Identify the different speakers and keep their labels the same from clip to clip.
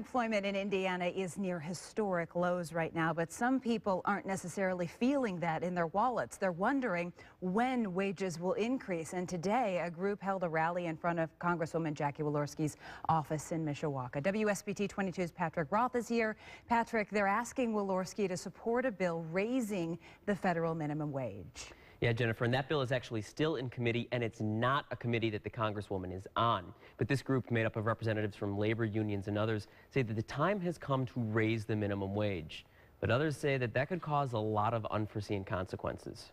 Speaker 1: Employment in Indiana is near historic lows right now, but some people aren't necessarily feeling that in their wallets. They're wondering when wages will increase. And today, a group held a rally in front of Congresswoman Jackie Walorski's office in Mishawaka. WSBT-22's Patrick Roth is here. Patrick, they're asking Walorski to support a bill raising the federal minimum wage.
Speaker 2: Yeah, Jennifer, and that bill is actually still in committee, and it's not a committee that the Congresswoman is on. But this group, made up of representatives from labor unions and others, say that the time has come to raise the minimum wage. But others say that that could cause a lot of unforeseen consequences.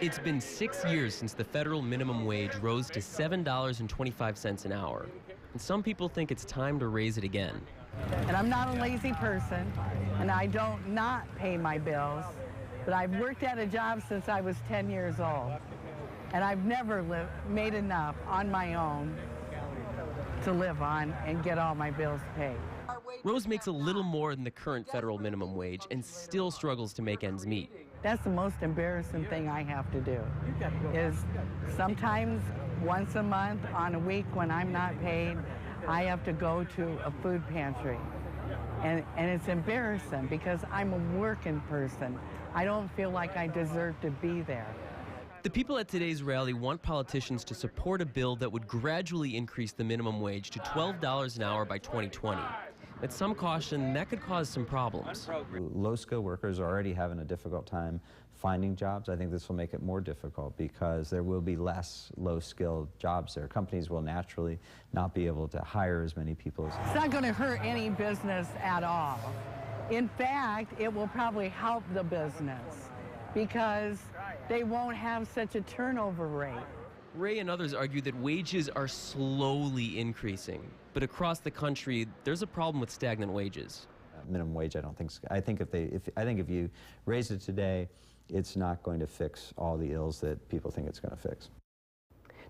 Speaker 2: It's been 6 years since the federal minimum wage rose to $7.25 an hour. And some people think it's time to raise it again.
Speaker 3: And I'm not a lazy person, and I don't not pay my bills, but I've worked at a job since I was 10 years old, and I've never made enough on my own to live on and get all my bills paid.
Speaker 2: Rose makes a little more than the current federal minimum wage and still struggles to make ends meet.
Speaker 3: That's the most embarrassing thing I have to do, is sometimes once a month on a week when I'm not paid, I have to go to a food pantry. And it's embarrassing because I'm a working person. I don't feel like I deserve to be there.
Speaker 2: The people at today's rally want politicians to support a bill that would gradually increase the minimum wage to $12 an hour by 2020. But some caution that could cause some problems.
Speaker 4: Low-skilled workers are already having a difficult time finding jobs. I think this will make it more difficult because there will be less low-skilled jobs there. Companies will naturally not be able to hire as many people.
Speaker 3: It's not going to hurt any business at all. In fact, it will probably help the business because they won't have such a turnover rate.
Speaker 2: Ray and others argue that wages are slowly increasing, but across the country, there's a problem with stagnant wages.
Speaker 4: Minimum wage, I don't think. I think if you raise it today, it's not going to fix all the ills that people think it's going to fix.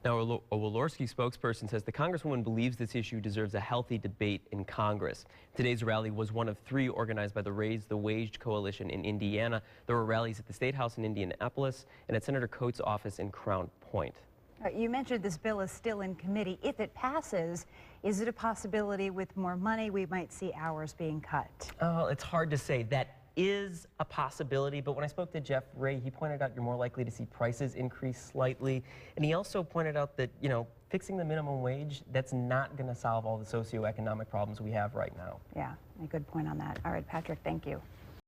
Speaker 2: Now, a Walorski spokesperson says the Congresswoman believes this issue deserves a healthy debate in Congress. Today's rally was one of 3 organized by the Raise the Wage Coalition in Indiana. There were rallies at the State House in Indianapolis and at Senator Coates' office in Crown Point.
Speaker 1: You mentioned this bill is still in committee. If it passes, is it a possibility with more money we might see hours being cut?
Speaker 2: Oh, it's hard to say. That is a possibility, but when I spoke to Jeff Ray, he pointed out you're more likely to see prices increase slightly. And he also pointed out that, fixing the minimum wage, that's not going to solve all the socioeconomic problems we have right now.
Speaker 1: Yeah, a good point on that. All right, Patrick, thank you.